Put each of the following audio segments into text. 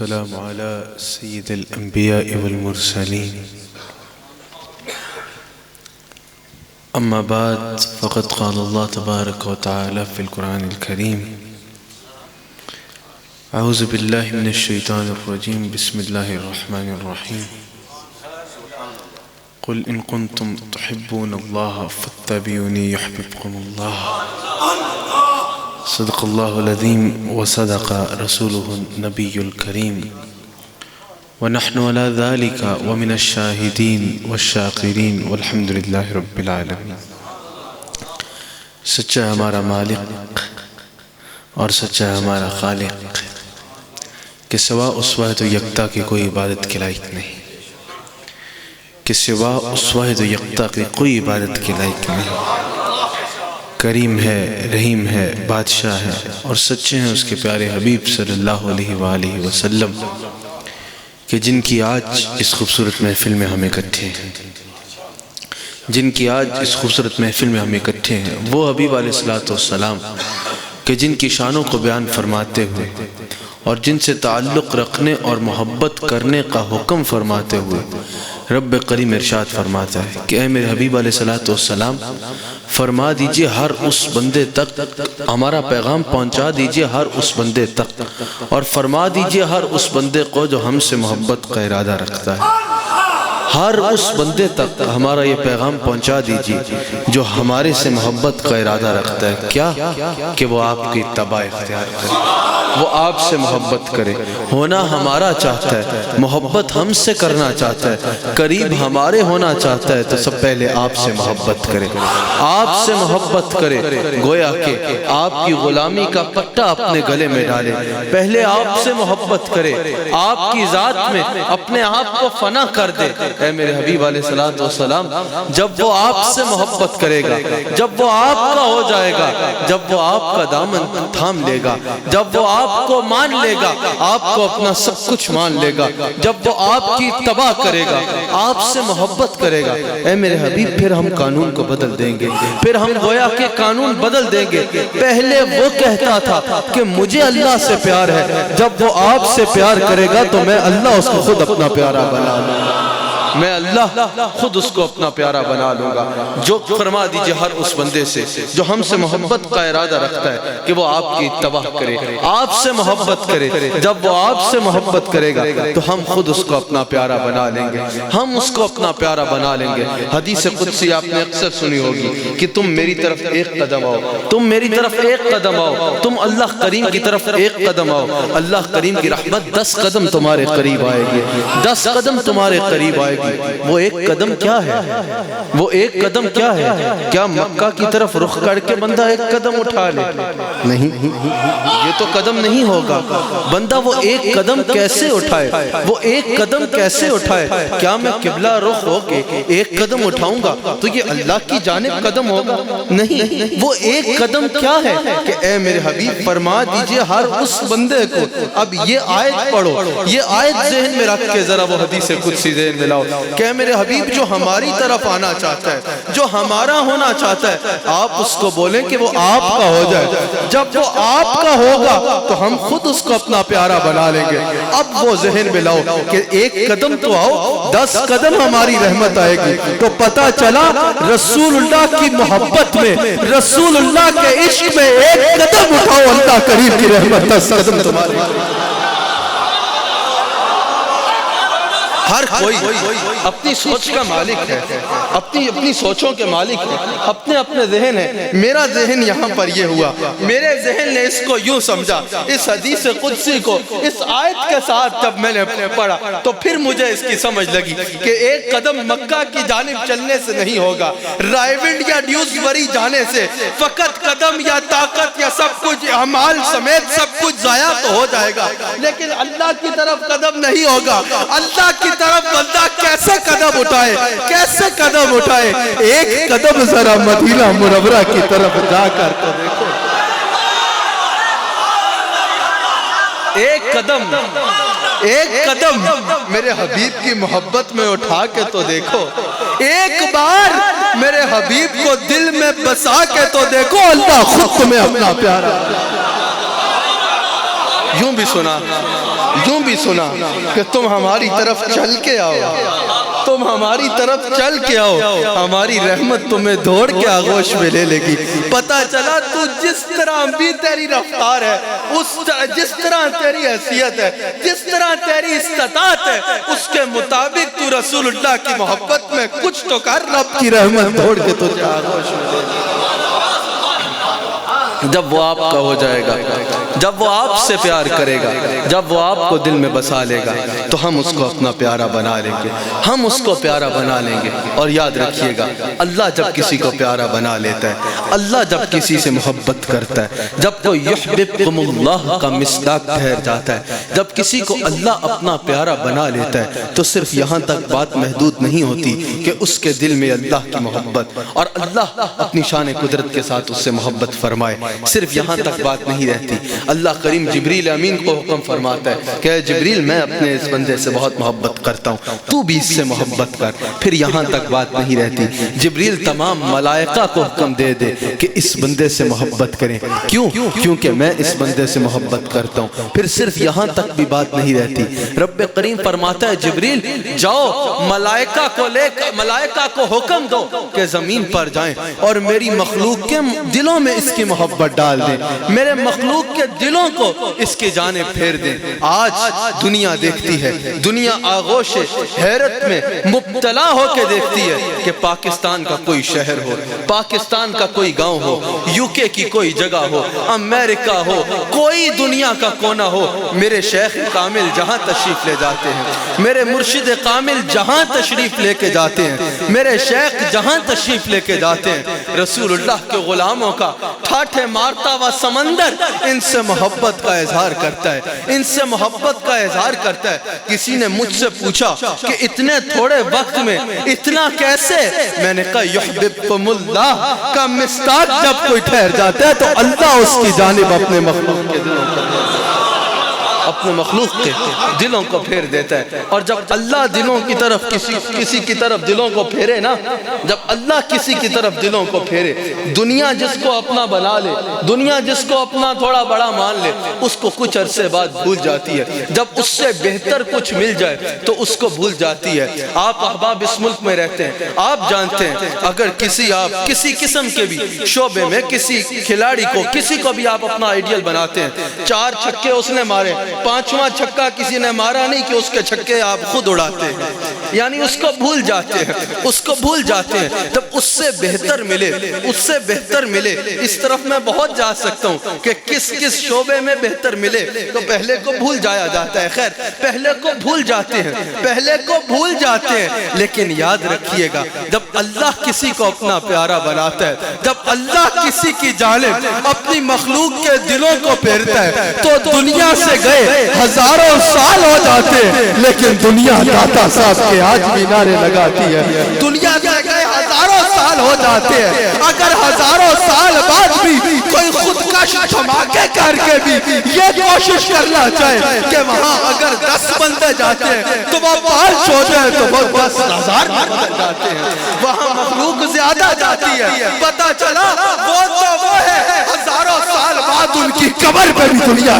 والسلام على سيد الأنبياء والمرسلين. أما بعد، فقد قال الله تبارك وتعالى في القرآن الكريم: أعوذ بالله من الشيطان الرجيم، بسم الله الرحمن الرحيم. قل إن كنتم تحبون الله فاتبعوني يحببكم الله. صدق الله العظيم وصدق رسوله النبي الكريم، ونحن على ذلك ومن الشاهدين والشاكرين والحمد لله رب العالمين. سچا ہمارا مالک اور سچا ہمارا خالق کہ سوا اس واحد و یکتا کی کوئی عبادت کے لائق نہیں، کہ سوا اس واحد و یکتا کی کوئی عبادت کے لائق نہیں. کریم ہے، رحیم ہے، بادشاہ ہے، اور سچے ہیں اس کے پیارے حبیب صلی اللہ علیہ وآلہ وسلم کہ جن کی آج اس خوبصورت محفل میں ہم اکٹھے ہیں، جن کی آج اس خوبصورت محفل میں ہم اکٹھے ہیں، وہ حبیب علیہ السلام کہ جن کی شانوں کو بیان فرماتے ہوئے اور جن سے تعلق رکھنے اور محبت کرنے کا حکم فرماتے ہوئے رب کریم ارشاد فرماتا ہے کہ اے میرے حبیب علیہ السلام، فرما دیجئے ہر اس بندے تک، ہمارا پیغام پہنچا دیجئے ہر اس بندے تک، اور فرما دیجئے ہر اس بندے کو جو ہم سے محبت کا ارادہ رکھتا ہے. ہر اس بندے تک ہمارا یہ پیغام پہنچا دیجئے جو ہمارے سے محبت کا ارادہ رکھتا ہے. کیا؟ کہ وہ آپ کی اتباع اختیار کرے، وہ آپ سے محبت کرے، ہونا ہمارا چاہتا ہے، محبت ہم سے کرنا چاہتا ہے، قریب ہمارے ہونا چاہتا ہے، تو سب پہلے آپ سے محبت کرے، آپ سے محبت کرے، گویا کہ آپ کی غلامی کا پٹا اپنے گلے میں ڈالے. پہلے آپ سے محبت کرے، آپ کی ذات میں اپنے آپ کو فنا کر دے. اے میرے حبیب علیہ السلام، جب وہ آپ سے محبت کرے گا، جب وہ آپ کا ہو جائے گا، جب وہ آپ کا دامن تھام لے گا، جب وہ آپ کو مان لے گا، آپ کو اپنا سب کچھ مان لے گا، جب وہ آپ کی اتباع کرے گا، آپ سے محبت کرے گا، اے میرے حبیب پھر ہم قانون کو بدل دیں گے، پھر ہم گویا کہ قانون بدل دیں گے. پہلے وہ کہتا تھا کہ مجھے اللہ سے پیار ہے، جب وہ آپ سے پیار کرے گا تو میں اللہ اس کو خود اپنا پیارا بنا لوں گا، میں اللہ خود اس کو اپنا پیارا بنا لوں گا. جو فرما دیجئے ہر اس بندے سے جو ہم سے محبت کا ارادہ رکھتا ہے کہ وہ آپ کی اتباع کرے، آپ سے محبت کرے. جب وہ آپ سے محبت کرے گا تو ہم خود اس کو اپنا پیارا بنا لیں گے، ہم اس کو اپنا پیارا بنا لیں گے. حدیث قدسی آپ نے اکثر سنی ہوگی کہ تم میری طرف ایک قدم آؤ، تم میری طرف ایک قدم آؤ، تم اللہ کریم کی طرف ایک قدم آؤ، اللہ کریم کی رحمت 10 قدم تمہارے قریب آئے گی، 10 قدم تمہارے قریب آئے گی. وہ ایک قدم کیا ہے؟ وہ ایک قدم کیا ہے؟ کیا مکہ کی طرف رخ کر کے بندہ ایک قدم اٹھا لے؟ نہیں، یہ تو قدم نہیں ہوگا. بندہ وہ ایک قدم کیسے اٹھائے؟ وہ ایک قدم کیسے اٹھائے؟ کیا میں قبلہ رخ ہو کے ایک قدم اٹھاؤں گا تو یہ اللہ کی جانب قدم ہوگا؟ نہیں، وہ ایک قدم کیا ہے کہ اے میرے حبیب فرما دیجئے ہر اس بندے کو. اب یہ آیت پڑھو، یہ آیت ذہن میں رکھ کے ذرا وہ حدیث قدسی ذہن میں لاؤ کہ میرے حبیب جو ہماری طرف آنا چاہتا ہے، جو ہمارا ہونا چاہتا ہے، آپ اس کو بولیں کہ وہ آپ کا ہو جائے. جب وہ آپ کا ہوگا تو ہم خود اس کو اپنا پیارا بنا لیں گے. اب وہ ذہن میں لاؤ کہ ایک قدم تو آؤ، 10 قدم ہماری رحمت آئے گی. تو پتہ چلا رسول اللہ کی محبت میں، رسول اللہ کے عشق میں ایک قدم اٹھاؤ، اللہ کریم کی رحمت 10 قدم تمہاری. ہر کوئی اپنی سوچ کا مالک ہے، اپنی سوچوں کے مالک ہے، اپنے ذہن ہے. میرا ذہن یہاں پر یہ ہوا، میرے ذہن نے اس کو یوں سمجھا، اس حدیث قدسی کو اس آیت کے ساتھ جب میں نے پڑھا تو پھر مجھے اس کی سمجھ لگی کہ ایک قدم مکہ کی جانب چلنے سے نہیں ہوگا، رائیونڈ یا ڈیوزبری جانے سے فقط قدم یا طاقت یا سب کچھ اعمال سمیت سب کچھ ضائع تو ہو جائے گا، لیکن اللہ کی طرف قدم نہیں ہوگا. اللہ کی طرف بندہ کیسے قدم اٹھائے، کیسے قدم اٹھائے؟ ایک قدم ذرا مدینہ منورہ کی طرف جا کر تو دیکھو، ایک قدم میرے حبیب کی محبت میں اٹھا کے تو دیکھو، ایک بار میرے حبیب کو دل میں بسا کے تو دیکھو، اللہ خود تمہیں اپنا پیارا. یوں بھی سنا یوں بھی سنا کہ تم ہماری طرف چل کے آؤ، تم ہماری طرف چل کے آؤ، ہماری رحمت تمہیں دوڑ کے آغوش میں لے لے گی۔ پتہ چلا تو جس طرح بھی تیری رفتار ہے، جس طرح تیری حیثیت ہے، جس طرح تیری استطاعت ہے، اس کے مطابق تو رسول اللہ کی محبت میں کچھ تو کر، رب کی رحمت دوڑ کے تجھے آغوش میں لے لے گی۔ جب وہ آپ کا ہو جائے گا، جب وہ آپ سے پیار کرے گا، جب وہ آپ کو دل میں بسا لے گا، تو ہم اس کو اپنا پیارا بنا لیں گے، ہم اس کو پیارا بنا لیں گے۔ اور یاد رکھیے گا، اللہ جب کسی کو پیارا بنا لیتا ہے، اللہ جب کسی سے محبت کرتا ہے، جب کوئی یحببکم اللہ کا مصداق ٹھہر جاتا ہے، جب کسی کو اللہ اپنا پیارا بنا لیتا ہے، تو صرف یہاں تک بات محدود نہیں ہوتی کہ اس کے دل میں اللہ کی محبت اور اللہ اپنی شان قدرت کے ساتھ اس سے محبت فرمائے، صرف یہاں تک بات نہیں رہتی۔ اللہ کریم جبریل امین کو حکم فرماتا ہے کہ اے جبریل، میں اپنے اس بندے سے بہت محبت کرتا ہوں، تو بھی اس سے محبت کر۔ پھر یہاں تک بات نہیں رہتی، جبریل تمام ملائکہ کو حکم دے دے کہ اس بندے سے محبت کریں۔ کیوں؟ کیونکہ میں اس بندے سے محبت کرتا ہوں۔ پھر صرف یہاں تک بھی بات نہیں رہتی، رب کریم فرماتا ہے جبریل جاؤ، ملائکہ کو حکم دو کہ زمین پر جائیں اور میری مخلوق کے دلوں میں اس کی محبت ڈال دیں، میرے مخلوق کے دلوں کو اس کی جانب پھیر دیں۔ آج دنیا دیکھتی ہے، دنیا آغوش حیرت میں مبتلا ہو کے دیکھتی ہے کہ پاکستان کا کوئی شہر ہو، پاکستان کا کوئی گاؤں ہو، UK کی کوئی جگہ ہو، امریکہ ہو، کوئی دنیا کا کونا ہو، میرے شیخ کامل جہاں تشریف لے جاتے ہیں، میرے مرشد کامل جہاں تشریف لے کے جاتے ہیں، میرے شیخ جہاں تشریف لے کے جاتے ہیں، رسول اللہ کے غلاموں کا ٹھاٹھے مارتا ہوا سمندر ان سے محبت کا اظہار کرتا ہے، ان سے محبت کا اظہار کرتا ہے۔ کسی نے مجھ سے پوچھا کہ اتنے تھوڑے وقت میں اتنا کیسے؟ میں نے کہا یحببکم اللہ کا مصداق جب کوئی ٹھہر جاتا ہے تو اللہ اس کی جانب اپنے مخلوق کے دلوں کو پھیر دیتا ہے۔ اور جب اللہ دلوں کی طرف کسی کی طرف دلوں کو پھیرے نا، جب اللہ کسی کی طرف دلوں کو پھیرے، دنیا جس کو اپنا بنا لے، دنیا جس کو اپنا تھوڑا بڑا مان لے، اس کو کچھ عرصے بعد بھول جاتی ہے۔ جب اس سے بہتر کچھ مل جائے تو اس کو بھول جاتی ہے۔ آپ احباب اس ملک میں رہتے ہیں، آپ جانتے ہیں اگر آپ کسی قسم کے بھی شعبے میں کسی کھلاڑی کو، کسی کو بھی آپ اپنا آئیڈیل بناتے ہیں، 4 چھکے اس نے مارے، 5واں چھکا کسی نے مارا نہیں کہ اس کے چھکے آپ خود اڑاتے ہیں، یعنی اس کو بھول جاتے ہیں، اس کو بھول جاتے ہیں۔ جب اس سے بہتر ملے، اس سے بہتر ملے، اس طرف میں بہت جا سکتا ہوں کہ کس شعبے میں بہتر ملے تو پہلے کو بھول جایا جاتا ہے۔ خیر، پہلے کو بھول جاتے ہیں، پہلے کو بھول جاتے ہیں، لیکن یاد رکھیے گا جب اللہ کسی کو اپنا پیارا بناتا ہے، جب اللہ کسی کی جانب اپنی مخلوق کے دلوں کو پھیرتا ہے تو دنیا سے گئے ہزاروں سال ہو جاتے ہیں، لیکن دنیا داتا صاحب کے آج بھی نعرے لگاتی ہے۔ دنیا سے گئے ہزاروں سال ہو جاتے ہیں، اگر ہزاروں سال بعد بھی کوئی خودکش دھماکے کر کے بھی یہ کوشش کرنا چاہے کہ وہاں اگر 10 بندے جاتے ہیں تو وہ 5 ہوتے ہیں تو وہ 10,000 بندے جاتے ہیں، وہاں مخلوق زیادہ جاتی ہے۔ پتہ چلا وہ تو وہ ہے، ہزاروں سال بعد ان کی قبر پہ بھی دنیا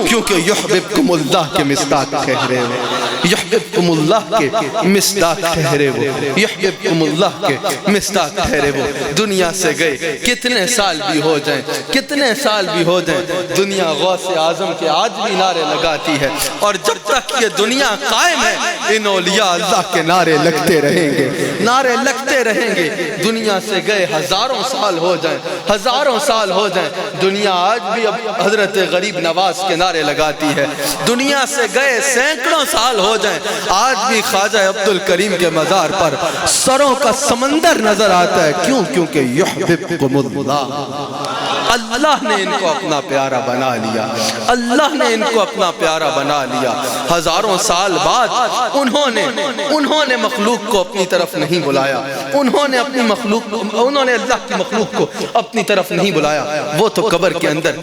کیونکہ یحببکم اللہ کے مصداق ٹھہرے ہوئے، یحببکم اللہ کے مصداق ٹھہرے ہوئے، یحببکم اللہ کے مصداق ٹھہرے ہوئے۔ دنیا سے گئے کتنے سال بھی ہو جائیں، کتنے سال بھی ہو جائیں، دنیا غوث اعظم کے آج بھی نعرے لگاتی ہے، اور جب تک یہ دنیا قائم ہے ان اولیاء اللہ کے نعرے لگتے رہیں گے، نعرے لگتے رہیں گے۔ دنیا سے گئے ہزاروں سال ہو جائیں، ہزاروں سال ہو جائیں، دنیا آج بھی اب حضرت غریب نواز کے نعرے لگاتی ہے۔ دنیا سے گئے سینکڑوں سال ہو جائیں، آج بھی خواجہ عبدالکریم کے مزار پر سروں کا سمندر نظر آتا ہے۔ کیوں؟ کیونکہ یحببکم اللہ، اللہ نے ان کو اپنا پیارا بنا لیا، اللہ نے ان کو اپنا پیارا بنا لیا۔ ہزاروں سال بعد انہوں نے مخلوق کو اپنی طرف نہیں بلایا، انہوں نے اللہ کی مخلوق کو اپنی طرف نہیں بلایا۔ وہ تو قبر کے اندر،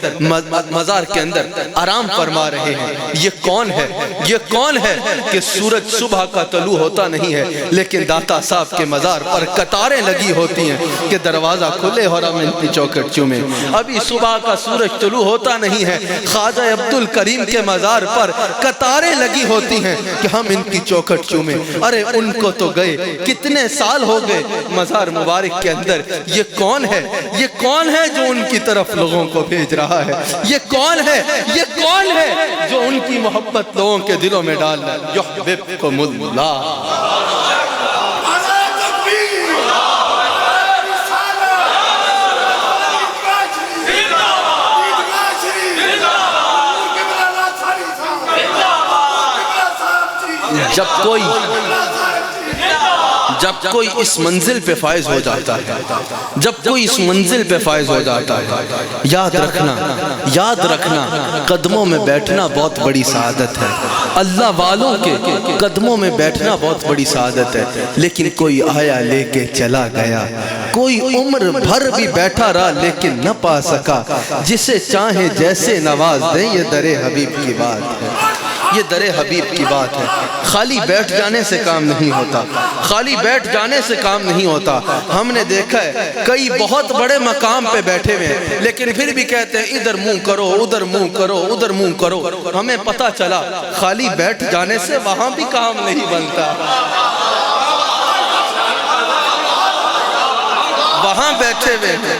مزار کے اندر آرام فرما رہے ہیں۔ یہ کون ہے؟ یہ کون ہے کہ سورج صبح کا طلوع ہوتا نہیں ہے لیکن داتا صاحب کے مزار پر قطاریں لگی ہوتی ہیں کہ دروازہ کھلے اور ہم ان کی چوکھٹ چومیں، ابھی صبح کا سورج طلوع ہوتا نہیں ہے، خواجہ عبد الکریم کے مزار پر قطاریں لگی ہوتی ہیں کہ ہم ان کی چوکھٹ چومیں۔ ارے ان کو تو گئے کتنے سال ہو گئے مزار مبارک کے اندر، یہ کون ہے؟ یہ کون ہے جو ان کی طرف لوگوں کو بھیج رہا ہے؟ یہ کون ہے؟ یہ کون ہے جو ان کی محبت لوگوں کے دلوں میں ڈال رہا ہے؟ یحببکم اللہ۔ جب کوئی اس منزل پہ فائز ہو جاتا ہے، جب کوئی اس منزل پہ فائز ہو جاتا ہے، یاد رکھنا قدموں میں بیٹھنا بہت بڑی سعادت ہے، اللہ والوں کے قدموں میں بیٹھنا بہت بڑی سعادت ہے۔ لیکن کوئی آیا لے کے چلا گیا، کوئی عمر بھر بھی بیٹھا رہا لیکن نہ پا سکا، جسے چاہے جیسے نواز دیں، یہ در حبیب کی بات ہے، یہ در حبیب کی بات ہے۔ خالی بیٹھ جانے سے کام نہیں ہوتا، خالی بیٹھ جانے سے کام نہیں ہوتا۔ ہم نے دیکھا ہے کئی بہت بڑے مقام پہ بیٹھے ہوئے ہیں لیکن پھر بھی کہتے ہیں ادھر منہ کرو، ادھر منہ کرو، ادھر منہ کرو۔ ہمیں پتہ چلا خالی بیٹھ جانے سے وہاں بھی کام نہیں بنتا، وہاں بیٹھے ہوئے ہیں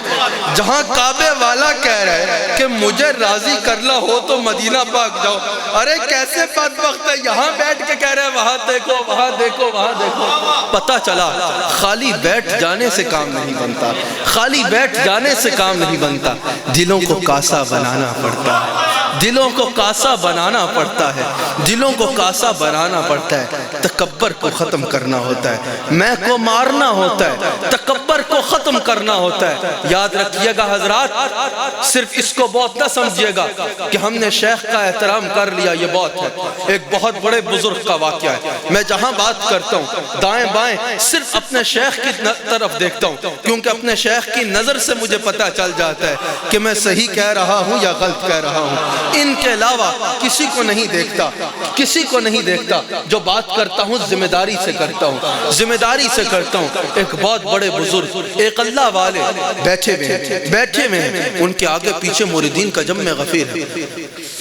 جہاں کعبے والا کہہ رہا ہے کہ مجھے راضی کرنا ہو تو مدینہ پاک جاؤ۔ ارے کیسے بدبخت ہے، یہاں بیٹھ کے کہہ رہے ہیں وہاں دیکھو، وہاں دیکھو، وہاں دیکھو۔ پتہ چلا خالی بیٹھ جانے سے کام نہیں بنتا، خالی بیٹھ جانے سے کام نہیں بنتا، دلوں کو کاسا بنانا پڑتا ہے، دلوں کو کاسا بنانا پڑتا ہے، دلوں کو کاسا بنانا پڑتا ہے۔ تکبر کو ختم کرنا ہوتا ہے، میں کو مارنا ہوتا ہے، تکبر کو ختم کرنا ہوتا ہے۔ یاد رکھیے گا حضرات، صرف اس کو بہت نہ سمجھیے گا کہ ہم نے شیخ کا احترام کر لیا یہ بہت ہے۔ ایک بہت بڑے بزرگ کا واقعہ ہے، میں جہاں بات کرتا ہوں دائیں بائیں صرف اپنے شیخ کی طرف دیکھتا ہوں، کیونکہ اپنے شیخ کی نظر سے مجھے پتہ چل جاتا ہے کہ میں صحیح کہہ رہا ہوں یا غلط کہہ رہا ہوں۔ ان کے علاوہ کسی کو نہیں دیکھتا، کسی کو نہیں دیکھتا۔ جو بات کرتا ہوں ذمہ داری سے کرتا ہوں، ذمہ داری سے کرتا ہوں۔ ایک بہت بڑے بزرگ، ایک اللہ والے بیٹھے ہوئے ہیں، ان کے آگے پیچھے مریدین کا جمع غفیر ہے،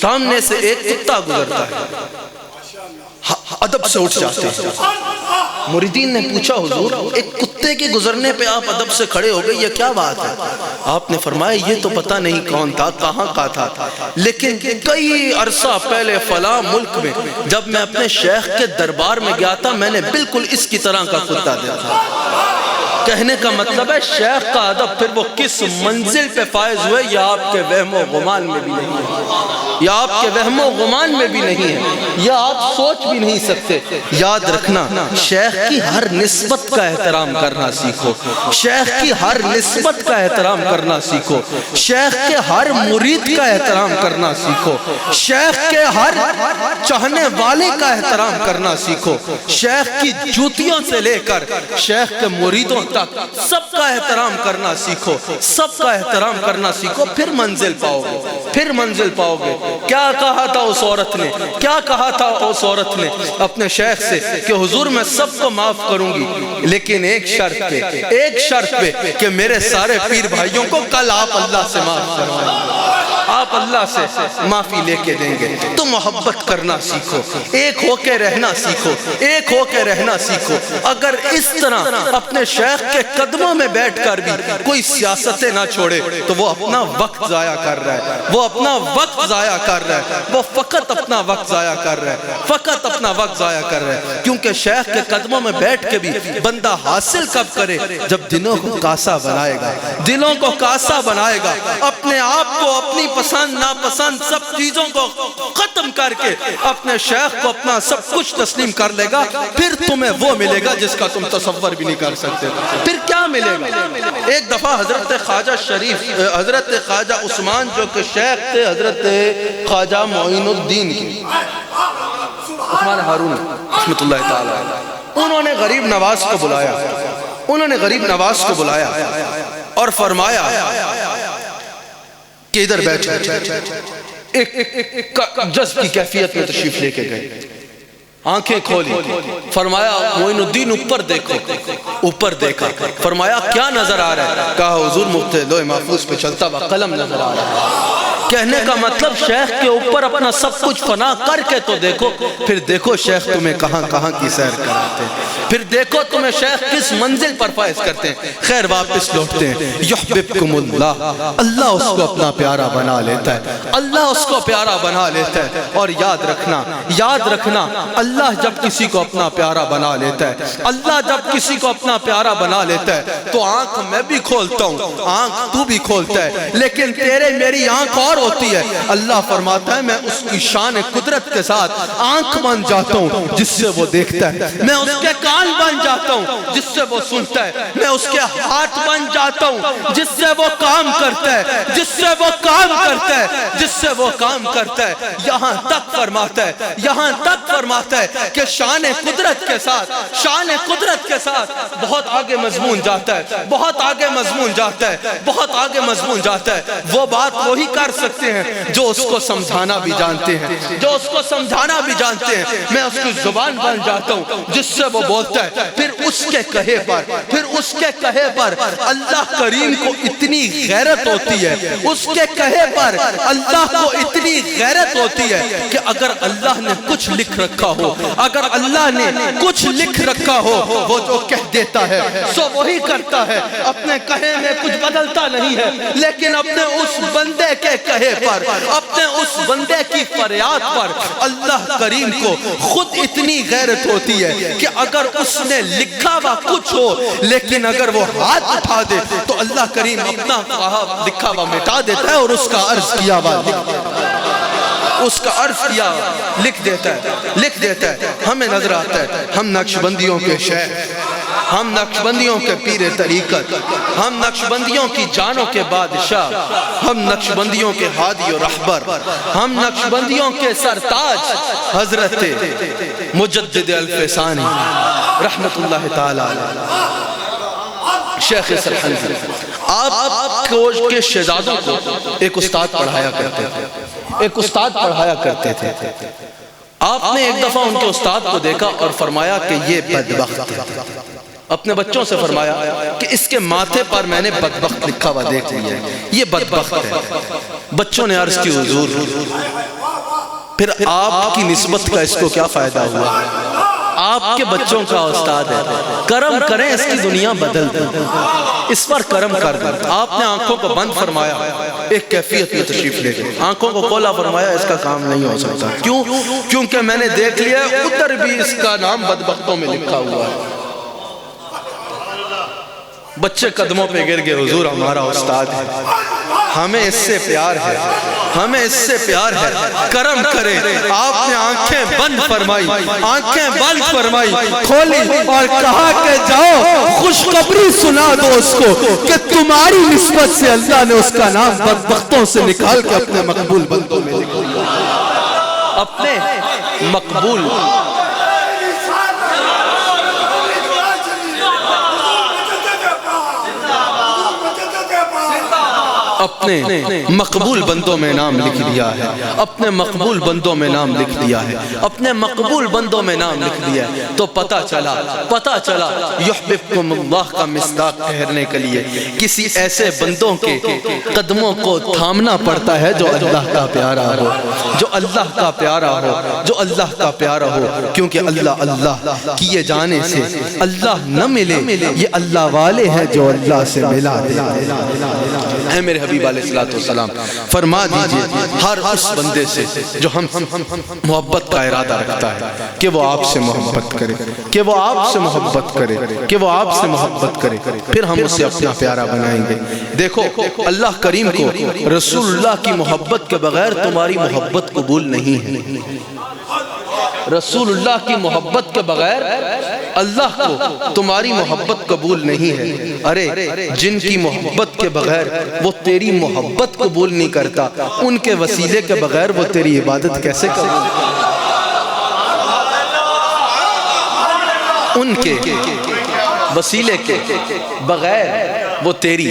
سامنے سے ایک کتا گزرتا ہے، ادب سے اٹھ جاتے ہیں۔ مریدین نے پوچھا حضور ایک کتے کے گزرنے پہ آپ ادب سے کھڑے ہو گئے، یہ کیا بات ہے؟ آپ نے فرمایا یہ تو پتہ نہیں کون تھا، کہاں کا تھا، لیکن کئی عرصہ پہلے فلاں ملک میں جب میں اپنے شیخ کے دربار میں گیا تھا میں نے بالکل اس کی طرح کا کتا دیکھا۔ کہنے کا مطلب ہے شیخ کا ادب، پھر وہ کس منزل پہ فائز ہوئے یہ آپ کے وہم و گمان میں بھی نہیں ہے، یہ آپ کے وہم و گمان میں بھی نہیں ہے، یہ آپ سوچ بھی نہیں سکتے۔ یاد رکھنا شیخ کی ہر نسبت کا احترام کرنا سیکھو، شیخ کی ہر نسبت کا احترام کرنا سیکھو، شیخ کے ہر مرید کا احترام کرنا سیکھو، شیخ کے ہر چاہنے والے کا احترام کرنا سیکھو، شیخ کی جوتیوں سے لے کر شیخ کے مریدوں تک سب کا احترام کرنا سیکھو، سب کا احترام کرنا سیکھو، پھر منزل پاؤ گے، پھر منزل پاؤ گے۔ کیا کہا تھا اس عورت نے، کیا کہا تھا اس عورت نے اپنے شیخ سے کہ حضور میں سب کو معاف کروں گی لیکن ایک شرط پہ، ایک شرط پہ کہ میرے سارے پیر بھائیوں کو کل آپ اللہ سے معاف کروائیں، آپ اللہ سے معافی لے کے دیں گے۔ تو محبت کرنا سیکھو، ایک ہو کے رہنا سیکھو، ایک ہو کے رہنا سیکھو۔ اگر اس طرح اپنے شیخ کے قدموں میں بیٹھ کر بھی کوئی سیاستیں نہ چھوڑے تو وہ اپنا وقت ضائع کر رہا ہے، وہ اپنا وقت ضائع کر رہا ہے، وہ فقط اپنا وقت ضائع کر رہا ہے، فقط اپنا وقت ضائع کر رہا ہے۔ کیونکہ شیخ کے قدموں میں بیٹھ کے بھی بندہ حاصل کب کرے؟ جب دلوں کو کاسا بنائے گا، دلوں کو کاسا بنائے گا، اپنے آپ کو اپنی پسند ناپسند سب چیزوں کو ختم کر کے اپنے شیخ کو اپنا سب کچھ تسلیم کر لے گا، پھر تمہیں وہ ملے گا جس کا تم تصور بھی نہیں کر سکتے۔ پھر کیا ملے گا؟ ایک دفعہ حضرت خواجہ شریف، حضرت خواجہ عثمان جو کہ شیخ تھے حضرت خواجہ معین الدین کی، عثمان ہارون رحمۃ اللہ تعالی، انہوں نے غریب نواز کو بلایا، انہوں نے غریب نواز کو بلایا اور فرمایا کہ ادھر بیٹھو۔ ایک جذب کی کیفیت میں تشریف لے کے گئے، آنکھیں کھولی، فرمایا معین الدین اوپر دیکھو، اوپر دیکھا، فرمایا کیا نظر آ رہا ہے؟ کہا حضور مفت لوح محفوظ پہ چلتا ہوا قلم نظر آ رہا ہے۔ کہنے کا مطلب شیخ کے اوپر اپنا سب کچھ فنا کر کے تو دیکھو، پھر دیکھو شیخ تمہیں کہاں کہاں کی سیر کراتے ہیں، پھر دیکھو تمہیں شیخ کس منزل پر فائز کرتے ہیں۔ خیر واپس لوٹتے ہیں۔ یحببکم اللہ، اللہ اس کو اپنا پیارا بنا لیتا ہے، اللہ اس کو پیارا بنا لیتا ہے۔ اور یاد رکھنا اللہ جب کسی کو اپنا پیارا بنا لیتا ہے، اللہ جب کسی کو اپنا پیارا بنا لیتا ہے تو آنکھ میں بھی کھولتا ہوں، آنکھ تو بھی کھولتا ہے، لیکن تیرے میری آنکھ اور ہوتی ہے۔ اللہ فرماتا ہے میں اس کی شان قدرت کے ساتھ آنکھ بن جاتا ہوں جس سے وہ دیکھتا ہے، میں اس کے کان بن جاتا ہوں جس سے وہ سنتا ہے، میں اس کے ہاتھ بن جاتا ہوں جس سے وہ کام کرتا ہے، جس سے وہ کام کرتا ہے، جس سے وہ کام کرتا ہے۔ یہاں تک فرماتا ہے کہ شان قدرت کے ساتھ بہت آگے مضمون جاتا ہے، بہت آگے مضمون جاتا ہے۔ وہ بات وہی کر سکتے ہیں جو اس کو سمجھانا بھی جانتے ہیں، میں اس کی زبان بن جاتا ہوں جس سے وہ بولتا ہے، پھر اس کے کہے پر اللہ کریم کو اتنی غیرت ہوتی ہے، اس کے کہے پر اللہ کو اتنی غیرت ہوتی ہے کہ اگر اللہ نے کچھ لکھ رکھا ہو وہ جو کہہ دیتا ہے سو وہی کرتا ہے، اپنے کہے میں کچھ بدلتا نہیں ہے، لیکن اپنے اس بندے کے کہے پر، اپنے اس بندے کی فریاد پر اللہ کریم کو خود اتنی غیرت ہوتی ہے کہ اگر اس نے لکھا ہوا کچھ ہو لیکن اگر وہ ہاتھ اٹھا دے تو اللہ کریم اپنا لکھا ہوا مٹا دیتا ہے اور اس کا عرض کیا ہوا لکھ دیتا ہے۔ ہمیں نظر آتا ہے ہم نقشبندیوں کے شیخ، ہم نقشبندیوں کے پیر طریقت، ہم نقشبندیوں کی جانوں کے بادشاہ، ہم نقشبندیوں کے ہادی و رہبر، ہم نقشبندیوں کے سرتاج حضرت مجدد الفسانی رحمت اللہ تعالی علیہ شیخ سرحندی۔ آپ کے شہزادوں کو ایک استاد پڑھایا کرتے تھے، آپ نے ایک دفعہ ان کے استاد کو دیکھا اور فرمایا کہ یہ بدبخت ہے، اپنے بچوں سے فرمایا کہ اس کے ماتھے پر میں نے بدبخت لکھا ہوا دیکھ لیا ہے، یہ بدبخت ہے۔ بچوں نے عرض کی حضور پھر آپ کی نسبت کا اس کو کیا فائدہ ہوا؟ آپ کے بچوں کا استاد ہے، کرم کریں اس کی دنیا بدل دیں، اس پر کرم کر دیں۔ آپ نے آنکھوں کو بند فرمایا، ایک کیفیت میں تشریف لے گئے، آنکھوں کو کھولا، فرمایا اس کا کام نہیں ہو سکتا۔ کیونکہ میں نے دیکھ لیا ادھر بھی اس کا نام بدبختوں میں لکھا ہوا ہے۔ بچے قدموں پہ گر گئے، حضور ہمارا استاد ہے، ہمیں اس سے پیار ہے، کرم کریں۔ آپ نے آنکھیں بند فرمائی، کھولی اور کہا کہ جاؤ خوشخبری سنا دو اس کو کہ تمہاری نسبت سے اللہ نے اس کا نام بدبختوں سے نکال کے اپنے مقبول بندوں میں لکھ دیا، اپنے مقبول اپنے مقبول بندوں میں نام لکھ دیا ہے، اپنے مقبول بندوں میں نام لکھ دیا ہے، اپنے مقبول بندوں میں نام لکھ دیا ہے۔ تو پتہ چلا یحببکم اللہ کا مصداق ٹھہرنے کے لیے کسی ایسے بندوں کے قدموں کو تھامنا پڑتا ہے جو اللہ کا پیارا ہو، جو اللہ کا پیارا ہو، کیونکہ اللہ کیے جانے سے اللہ نہ ملے، یہ اللہ والے ہیں جو اللہ سے ملا دے۔ اے میرے حبیب علیہ السلام فرما دیجئے ہر اس بندے سے جو ہم محبت کا ارادہ رکھتا ہے کہ وہ آپ سے محبت کرے، پھر ہم اسے اپنا پیارا بنائیں گے۔ دیکھو اللہ کریم کو رسول اللہ کی محبت کے بغیر تمہاری محبت قبول نہیں ہے، رسول اللہ کی محبت کے بغیر اللہ کو تمہاری محبت قبول نہیں ہے۔ ارے جن کی محبت کے بغیر وہ تیری محبت قبول نہیں کرتا، ان کے وسیلے کے بغیر وہ تیری عبادت کیسے قبول کرتا؟ ان کے وسیلے کے بغیر وہ تیری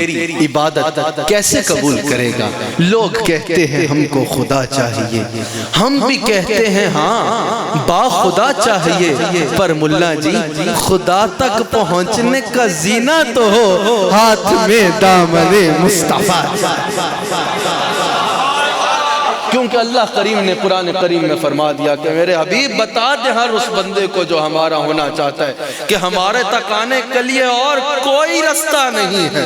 عبادت کیسے قبول کرے گا؟ لوگ کہتے ہیں ہم کو خدا چاہیے، ہم بھی کہتے ہیں ہاں با خدا چاہیے، پر ملا جی خدا تک پہنچنے کا زینہ تو ہو ہاتھ میں دامن مصطفیٰ۔ کیونکہ اللہ کریم نے قرآن کریم میں فرما دیا کہ میرے حبیب بتا دے ہر اس بندے کو جو ہمارا ہونا چاہتا ہے کہ ہمارے تک آنے کے لیے اور کوئی رستہ نہیں ہے،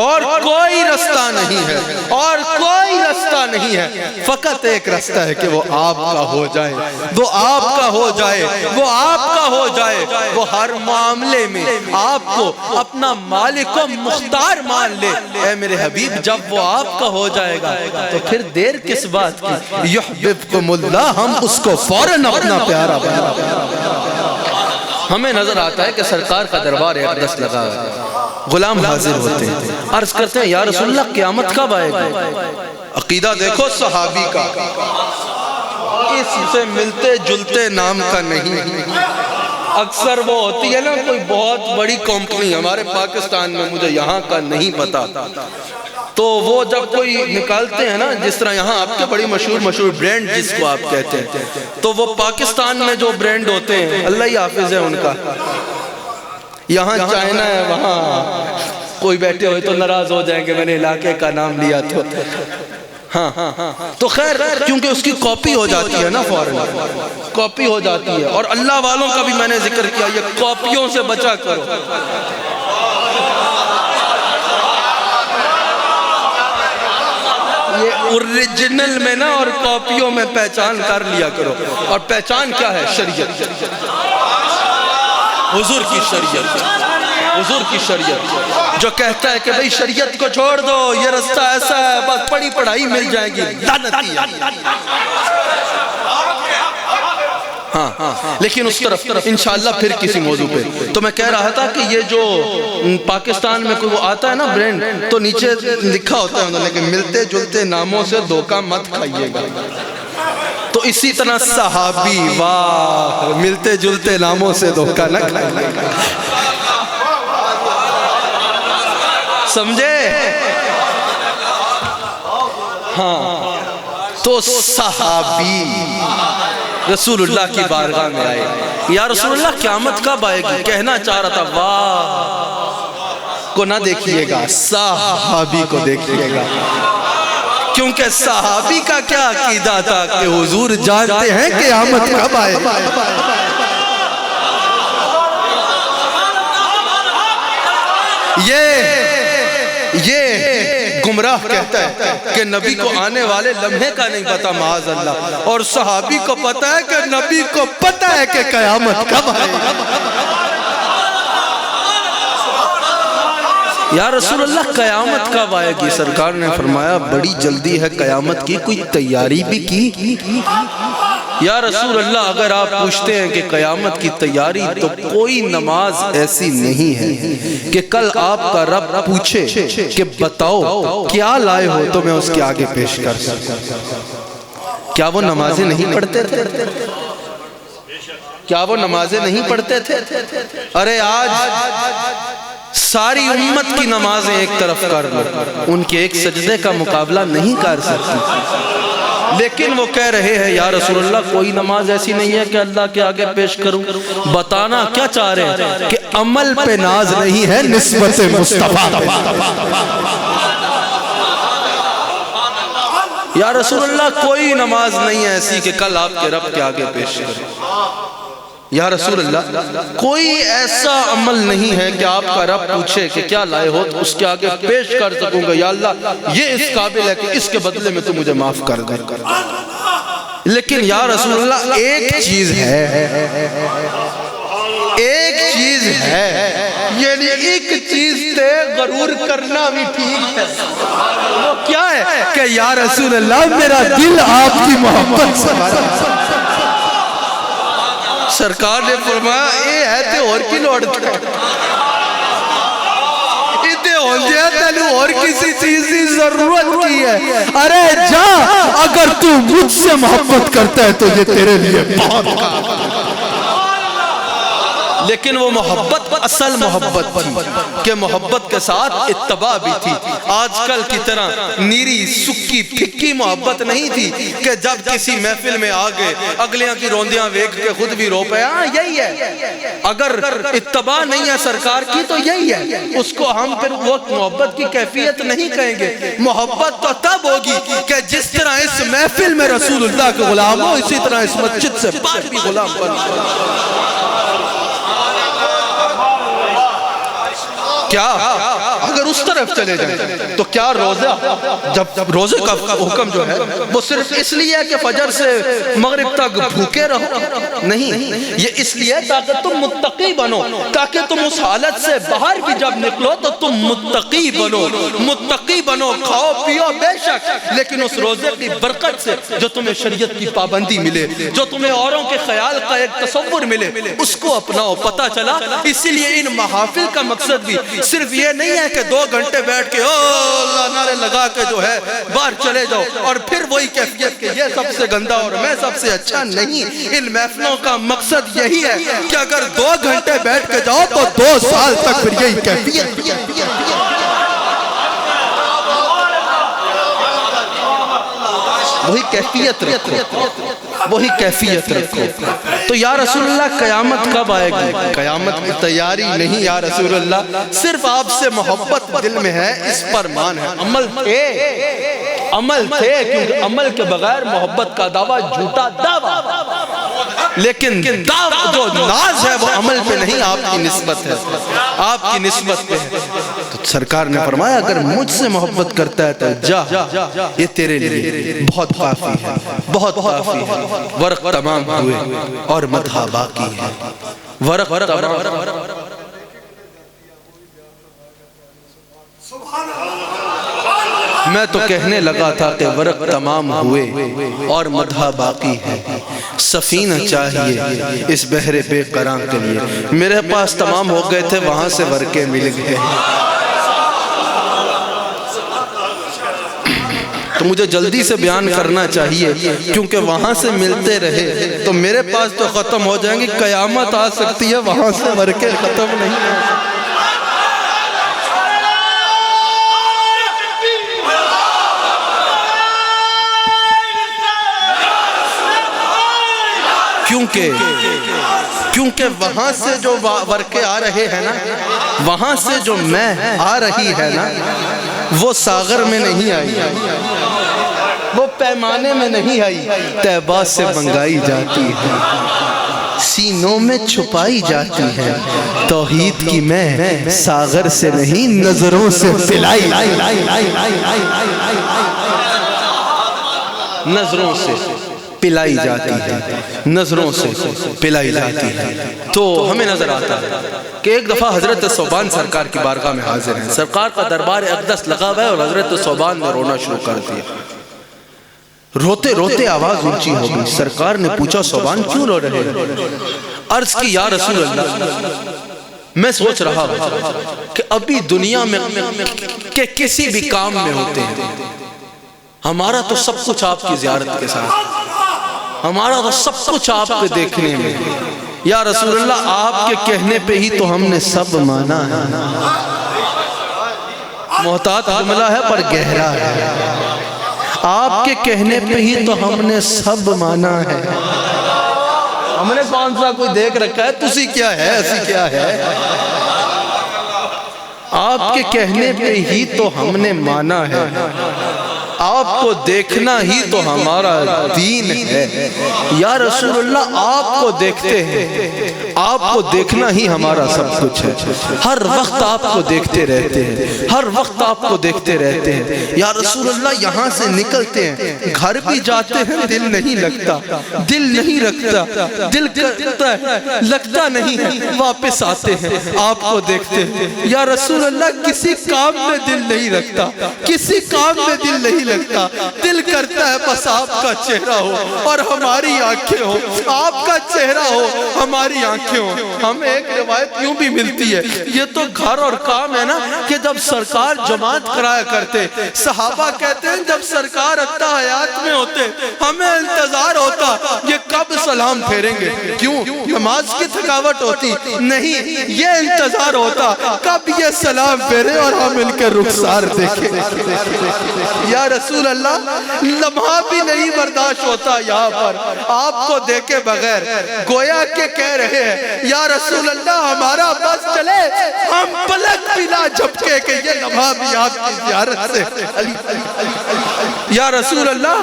اور کوئی رستہ نہیں ہے، اور کوئی رستہ نہیں ہے، فقط ایک رستہ ہے کہ وہ آپ کا ہو جائے، وہ آپ کا ہو جائے، وہ آپ کا ہو جائے، وہ ہر معاملے میں آپ کو اپنا مالک و مختار مان لے۔ اے میرے حبیب جب وہ آپ کا ہو جائے گا تو پھر دیر کس بات کی؟ یحببکم اللہ، ہم اس کو فوراً اپنا پیارا بنا۔ ہمیں نظر آتا ہے کہ سرکار کا دربار اقدس لگا ہے، غلام حاضر ہوتے ہیں، عرض کرتے ہیں یا رسول اللہ قیامت کب آئے گی؟ عقیدہ دیکھو صحابی کا، اس سے ملتے جلتے نام کا نہیں۔ اکثر وہ ہوتی ہے نا کوئی بہت بڑی کمپنی ہمارے پاکستان میں، مجھے یہاں کا نہیں پتا، تو وہ جب کوئی نکالتے ہیں نا، جس طرح یہاں آپ کے بڑی مشہور برینڈ جس کو آپ کہتے ہیں، تو وہ پاکستان میں جو برینڈ ہوتے ہیں اللہ ہی حافظ ہے ان کا، یہاں چائنا ہے، وہاں کوئی بیٹھے ہوئے تو ناراض ہو جائیں گے میں نے علاقے کا نام لیا تو ہاں تو خیر، کیونکہ اس کی کاپی ہو جاتی ہے نا، فوراً کاپی ہو جاتی ہے، اور اللہ والوں کا بھی میں نے ذکر کیا، یہ کاپیوں سے بچا کرو۔ یہ اوریجنل میں نا اور کاپیوں میں پہچان کر لیا کرو، اور پہچان کیا ہے؟ شریعت، حضور کی شریعت، حضور کی شریعت جو کہتا ہے کہ بھئی شریعت کو چھوڑ دو، یہ رستہ ایسا ہے، بس پڑھی پڑھائی مل جائے گی، لعنتی ہے۔ ہاں لیکن اس طرف انشاءاللہ پھر کسی موضوع پہ تو میں کہہ رہا تھا کہ یہ جو پاکستان میں کوئی وہ آتا ہے نا برینڈ، تو نیچے لکھا ہوتا ہے لیکن ملتے جلتے ناموں سے دھوکہ مت کھائیے گا۔ تو اسی طرح صحابی، واہ، ملتے جلتے ناموں سے دھوکہ نہ کھائیے گا، سمجھے؟ ہاں تو صحابی رسول اللہ کی بارگاہ میں آئے، یا رسول اللہ قیامت کب آئے گی؟ کہنا چاہ رہا تھا واہ کو نہ دیکھیے گا، صحابی کو دیکھیے گا، کیونکہ صحابی کا کیا عقیدہ تھا کہ حضور جانتے ہیں قیامت کب آئے گی۔ یہ گمراہ کہتا ہے کہ نبی کو آنے والے لمحے کا نہیں پتا معاذ اللہ، اور صحابی کو پتا ہے کہ نبی کو پتا ہے کہ قیامت کب آئے گی۔ یا رسول اللہ قیامت کب آئے گی؟ سرکار نے فرمایا بڑی جلدی ہے قیامت کی، کوئی تیاری بھی کی؟ یا رسول اللہ اگر آپ پوچھتے ہیں کہ قیامت کی تیاری، تو کوئی نماز ایسی نہیں ہے کہ کل آپ کا رب پوچھے کہ بتاؤ کیا لائے ہو تو میں اس کے آگے پیش کر سکوں۔ کیا وہ نمازیں نہیں پڑھتے تھے؟ کیا وہ نمازیں نہیں پڑھتے تھے؟ ارے آج ساری امت کی نمازیں ایک طرف کر لو، ان کے ایک سجدے کا مقابلہ نہیں کر سکتی، لیکن وہ کہہ رہے ہیں یا رسول اللہ کوئی نماز ایسی نہیں ہے کہ اللہ کے آگے پیش کروں۔ بتانا کیا چاہ رہے ہیں کہ عمل پہ ناز نہیں ہے، نسبت مصطفیٰ۔ یا رسول اللہ کوئی نماز نہیں ہے ایسی کہ کل آپ کے رب کے آگے پیش کروں۔ یا رسول اللہ کوئی ایسا عمل نہیں ہے کہ آپ کا رب پوچھے کہ کیا لائے ہو تو اس کے آگے پیش کر سکوں گا، یا اللہ یہ اس قابل ہے کہ اس کے بدلے میں تو مجھے معاف کر دے۔ لیکن یا رسول اللہ ایک چیز ہے، یعنی ایک چیز تے غرور کرنا بھی ٹھیک ہے، وہ کیا ہے کہ یا رسول اللہ میرا دل آپ کی محبت سے بھرا۔ سرکار نے فرمایا اے ہے تے اور کی لوڑ تھا، اتنے ہو گیا تیلو اور کسی چیز کی ضرورت کی ہے۔ ارے جا، اگر تو مجھ سے محبت کرتا ہے تو یہ تیرے لیے بہت کام۔ لیکن وہ محبت اصل محبت تھی کہ محبت کے ساتھ اتباع بھی تھی. آج کل کی طرح نیری سکی پھکی محبت نہیں تھی کہ جب کسی محفل میں آگے اگلیاں کی روندیاں ویکھ کے خود بھی رو پے. ہاں یہی ہے, اگر اتباع نہیں ہے سرکار کی تو یہی ہے, اس کو ہم پھر وہ محبت کی کیفیت نہیں کہیں گے. محبت تو تب ہوگی کہ جس طرح اس محفل میں رسول اللہ کے غلام ہو, اسی طرح اس مسجد سے باہر بھی غلام بن جائے. کیا اگر اس طرف چلے جائیں تو کیا روزہ, جب روزے کا حکم جو ہے وہ صرف اس لیے ہے کہ فجر سے مغرب تک بھوکے رہو؟ نہیں, یہ اس لیے تاکہ تم متقی بنو, تاکہ تم اس حالت سے باہر بھی جب نکلو تو تم متقی بنو. متقی بنو, کھاؤ پیو بے شک, لیکن اس روزے کی برکت سے جو تمہیں شریعت کی پابندی ملے, جو تمہیں اوروں کے خیال کا ایک تصور ملے, اس کو اپناؤ. پتہ چلا اسی لیے ان محافل کا مقصد بھی صرف یہ نہیں ہے کہ 2 گھنٹے بیٹھ کے اللہ نعرے لگا کے جو ہے باہر چلے جاؤ اور پھر وہی کیفیت کہ یہ سب سے گندا اور میں سب سے اچھا. نہیں, ان محفلوں کا مقصد یہی ہے کہ اگر 2 گھنٹے بیٹھ کے جاؤ تو 2 سال تک پھر یہی کیفیت. وہی کیفیت رکھو, وہی کیفیت رکھو. تو یا رسول اللہ قیامت کب آئے گی؟ قیامت کی تیاری نہیں یا رسول اللہ, صرف آپ سے محبت دل میں ہے, اس پر مان ہے. عمل تھے کیونکہ عمل کے بغیر محبت کا دعویٰ جھوٹا دعویٰ, لیکن جو ناز ہے وہ عمل پہ نہیں, آپ کی نسبت ہے, آپ کی نسبت پہ ہے. تو سرکار نے فرمایا اگر مجھ سے محبت کرتا ہے تو جا, یہ تیرے لیے بہت کافی ہے, بہت کافی ہے. ورق تمام ہوئے اور مدح باقی ہے. ورق تمام. میں تو کہنے لگا تھا کہ ورق تمام ہوئے اور مدح باقی ہے. سفینہ چاہیے اس بحر بے قراں کے لیے. میرے پاس تمام ہو گئے تھے, وہاں سے ورقے مل گئے. تو مجھے جلدی سے بیان کرنا چاہیے کیونکہ وہاں سے ملتے رہے تو میرے پاس تو ختم ہو جائیں گی. قیامت آ سکتی ہے, وہاں سے ورقے ختم نہیں ہو سکتے. کیونکہ وہاں سے جو ورقے آ رہے ہیں نا, وہاں سے جو میں آ رہی ہے نا, وہ ساغر میں نہیں آئی, وہ پیمانے میں نہیں آئی, طیبہ سے منگائی جاتی ہے, سینوں میں چھپائی جاتی ہے. توحید کی میں ساغر سے نہیں نظروں سے پلائی, نظروں سے پلائی جاتی ہے, نظروں سے پلائی جاتی ہے. تو ہمیں نظر آتا ہے کہ ایک دفعہ حضرت ثوبان سرکار کی بارگاہ میں حاضر ہیں. سرکار کا دربار اقدس لگا ہوا ہے اور حضرت ثوبان نے رونا شروع کر دیا. روتے روتے آواز اونچی ہو گئی. سرکار نے پوچھا ثوبان کیوں رو رہے ہیں؟ عرض کی یا رسول اللہ, میں سوچ رہا ہوں کہ ابھی دنیا میں کہ کسی بھی کام میں ہوتے ہیں, ہمارا تو سب کچھ آپ کی زیارت کے ساتھ, ہمارا تو سب کچھ آپ کے دیکھنے میں. یا رسول اللہ آپ کے کہنے پہ ہی تو ہم نے سب مانا ہے. محتاط جملہ ہے پر گہرا ہے. آپ کے کہنے پہ ہی تو ہم نے سب مانا ہے. ہم نے کون سا کوئی دیکھ رکھا ہے, تسی کیا ہے, ایسی کیا ہے. آپ کے کہنے پہ ہی تو ہم نے مانا ہے. آپ کو دیکھنا ہی تو ہمارا دین ہے. یا رسول اللہ آپ کو دیکھتے ہیں, آپ کو دیکھنا ہی ہمارا سب کچھ ہے. ہر وقت آپ کو دیکھتے رہتے ہیں, ہر وقت آپ کو دیکھتے رہتے ہیں. یا رسول اللہ یہاں سے نکلتے ہیں, گھر بھی جاتے ہیں, دل نہیں لگتا, دل نہیں رکھتا, دل کرتا ہے لگتا نہیں ہے, واپس آتے ہیں آپ کو دیکھتے ہیں. یا رسول اللہ کسی کام میں دل نہیں رکھتا, کسی کام میں دل نہیں لگتا, دل کرتا ہے بس آپ کا چہرہ ہو اور ہماری آنکھیں ہو, آپ کا چہرہ ہو ہماری آنکھیں ہو. ہمیں ایک روایت یوں بھی ملتی ہے, یہ تو گھر اور کام ہے نا, کہ جب سرکار جماعت کرایا کرتے, صحابہ کہتے ہیں جب سرکار حیات میں ہوتے ہمیں انتظار ہوتا یہ کب سلام پھیریں گے. کیوں؟ نماز کی تھکاوٹ ہوتی نہیں، یہ انتظار ہوتا کب یہ سلام پھیرے اور ہم ان کے رخسار دیکھیں. یا رسول اللہ لمحہ بھی نہیں برداشت ہوتا یہاں پر آپ کو دیکھے بغیر. گویا کہ کہہ رہے ہیں یا رسول اللہ ہمارا بس چلے، ہم پلک بھی نہ جھپکے کہ یہ لمحہ بھی آپ کی زیارت سے. یا رسول اللہ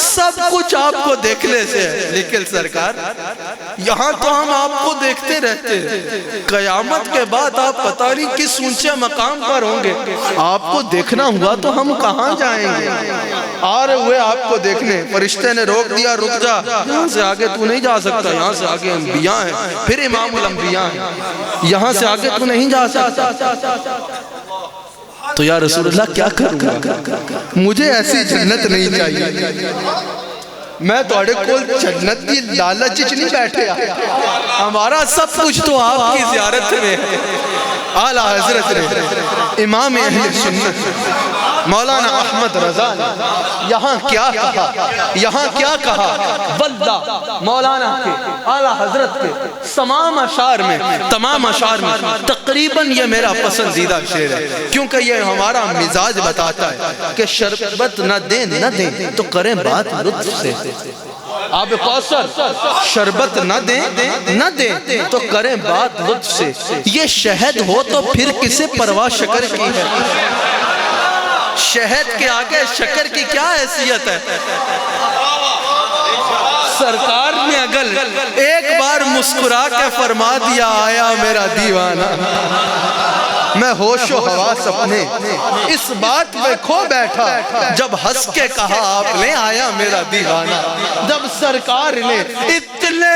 سب کچھ آپ کو دیکھنے سے ہے، لیکن سرکار یہاں تو ہم آپ کو دیکھتے رہتے ہیں، قیامت کے بعد آپ پتہ نہیں کس اونچے مقام پر ہوں گے. آپ کو دیکھنا ہوا تو ہم کہاں جائیں گے؟ آ رہے ہوئے آپ کو دیکھنے، فرشتے نے روک دیا، رک جا، یہاں سے آگے تو نہیں جا سکتا، یہاں سے آگے انبیاء ہیں، پھر امام الانبیاء ہیں، یہاں سے آگے تو نہیں جا سکتا. تو یا رسول اللہ کیا کروں گا؟ مجھے ایسی جنت نہیں چاہیے. میں توڑے کول جنت کی لالچ نہیں بیٹھے، ہمارا سب کچھ تو آپ کی زیارت میں ہے. اعلیٰ حضرت نے امام اہل سنت مولانا احمد رضا نے یہاں کیا کہا، یہاں کیا کہا. واللہ مولانا کے اعلیٰ حضرت کے تمام اشعار میں تقریباً یہ میرا پسندیدہ شعر ہے، کیونکہ یہ ہمارا مزاج بتاتا ہے کہ شربت نہ دیں تو کریں بات لطف سے. آب کوثر شربت نہ دیں تو کریں بات لطف سے. یہ شہد ہو تو پھر کسے پرواہ شکر کی ہے. شہد کے آگے شکر کی کیا حیثیت ہے؟ سرکار نے اگر ایک بار مسکرا کے فرما دیا آیا میرا دیوانہ، میں ہوش و حواس اپنے اس بات میں کھو بیٹھا جب ہنس کے کہا آپ نے آیا میرا دیوانہ. جب سرکار نے اتنے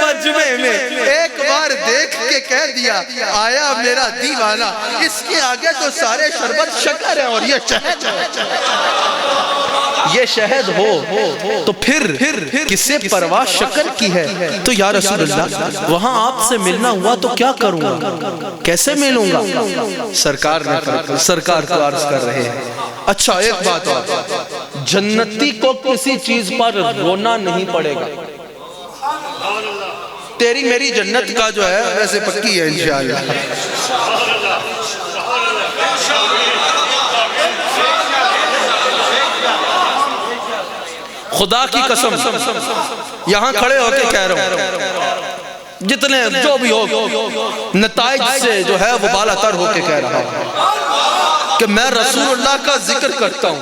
مجمع میں ایک بار دیکھ کے کہہ دیا آیا میرا دیوانہ، اس کے آگے تو سارے شربت شکر ہیں اور یہ شہد ہے. یہ شہد ہو تو پھر کسے پرواہ شکر کی ہے. تو یا رسول اللہ وہاں آپ سے ملنا ہوا تو کیا کروں گا، کیسے ملوں گا؟ سرکار کو عرض کر رہے ہیں اچھا ایک بات اور، جنتی کو کسی چیز پر رونا نہیں پڑے گا. تیری میری جنت کا جو ہے ویسے پکی ہے انشاءاللہ. خدا کی قسم یہاں کھڑے ہو کے کہہ رہا ہوں، جتنے جو بھی ہو نتائج سے جو ہے وہ بالا تر ہو کے کہہ رہا ہوں کہ میں رسول اللہ کا ذکر کرتا ہوں،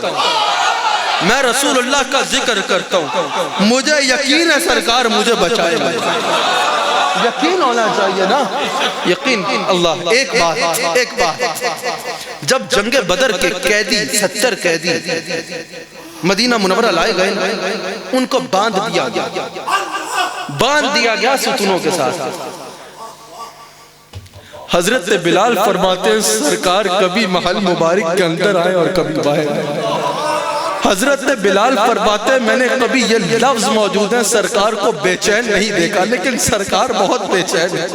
میں رسول اللہ کا ذکر کرتا ہوں. مجھے یقین ہے سرکار مجھے بچائے گا. یقین ہونا چاہیے نا، یقین. اللہ ایک بات جب جنگ بدر کے قیدی 70 قیدی مدینہ منورہ لائے گئے، ان کو باندھ دیا گیا ستونوں کے ساتھ. حضرت بلال فرماتے ہیں سرکار کبھی محل مبارک کے اندر آئے اور کبھی باہر آئے. حضرت بلال فرماتے ہیں میں نے کبھی یہ لفظ موجود ہے سرکار کو بے چین نہیں دیکھا، لیکن سرکار بہت بے چین ہے.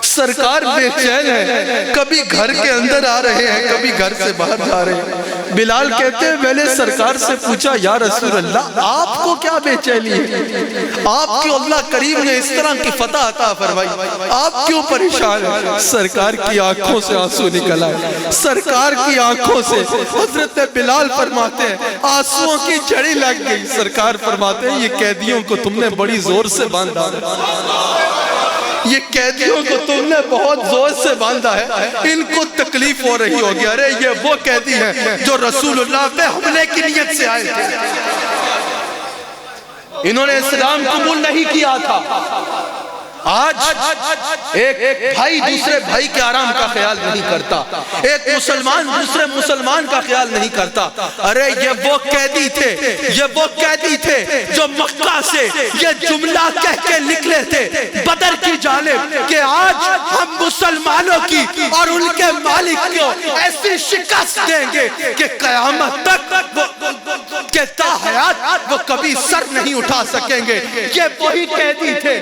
سرکار بے چین ہے، کبھی گھر کے اندر آ رہے ہیں کبھی گھر سے باہر جا رہے ہیں. بلال کہتے ہیں میں نے سرکار سے پوچھا یا رسول اللہ آپ کو کیا بے چینی ہے؟ آپ کیوں اللہ کریم نے اس طرح کی فتح عطا فرمائی، آپ کیوں پریشان ہیں؟ سرکار کی آنکھوں سے آنسو نکل آئے. سرکار کی آنکھوں سے حضرت بلال فرماتے ہیں آنسوؤں کی جڑی لگ گئی. سرکار فرماتے ہیں یہ قیدیوں کو تم نے بڑی زور سے باندھا ہے، یہ قیدیوں کو تم نے بہت زور سے باندھا ہے، ان کو تکلیف ہو رہی ہوگی. ارے یہ وہ قیدی ہیں جو رسول اللہ پہ حملے کی نیت سے آئے تھے، انہوں نے اسلام قبول نہیں کیا تھا. آج ایک بھائی دوسرے بھائی کے آرام کا خیال نہیں کرتا، ایک مسلمان دوسرے مسلمان کا خیال نہیں کرتا. ارے یہ وہ قیدی تھے جو مکہ سے یہ جملہ کہہ کے نکلے تھے بدر کی جانب کہ آج ہم مسلمانوں کی اور ان کے مالک کو ایسی شکست دیں گے کہ قیامت تک کہ تا حیات وہ کبھی سر نہیں اٹھا سکیں گے. یہ وہی قیدی تھے